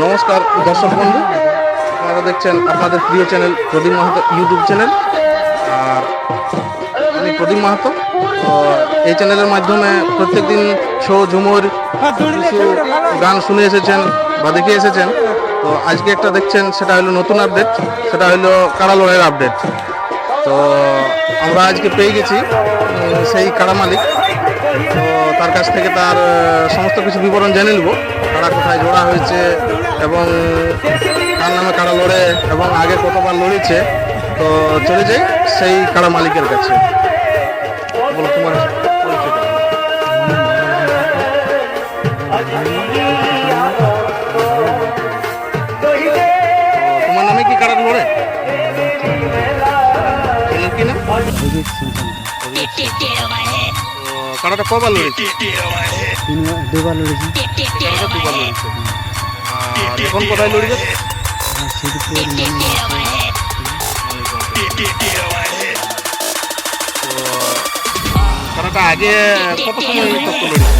নমস্কার দর্শক বন্ধু, আপনারা দেখছেন আপনাদের প্রিয় চ্যানেল প্রদীপ মাহাতো ইউটিউব চ্যানেল। আর আমি প্রদীপ মাহাতো। তো এই চ্যানেলের মাধ্যমে প্রত্যেকদিন শো ঝুমুর কিছু গান শুনে এসেছেন বা দেখে এসেছেন। তো আজকে একটা দেখছেন, সেটা হলো নতুন আপডেট, সেটা হলো কাড়া লড়াইয়ের আপডেট। তো আমরা আজকে পেয়ে গেছি সেই কাড়া মালিক। তো তার কাছ থেকে তার সমস্ত কিছু বিবরণ জেনে নেব, কাড়া কোথায় জোড়া হয়েছে এবং কার নামে কাড়া লড়ে এবং আগে কতবার লড়েছে। তো চলে যাই সেই কাড়া মালিকের কাছে। বলো তোমার পরিচয়। তোমার নামে কি কাড়া লড়ে? কি না কাড়াটা কবার লড়েছে? দুবার লড়েছি। কাড়াটা দুবার লড়েছে। আর এখন কোথায় লড়েছে? কাড়াটা আগে কত সময় তত্ত্ব লড়েছিল?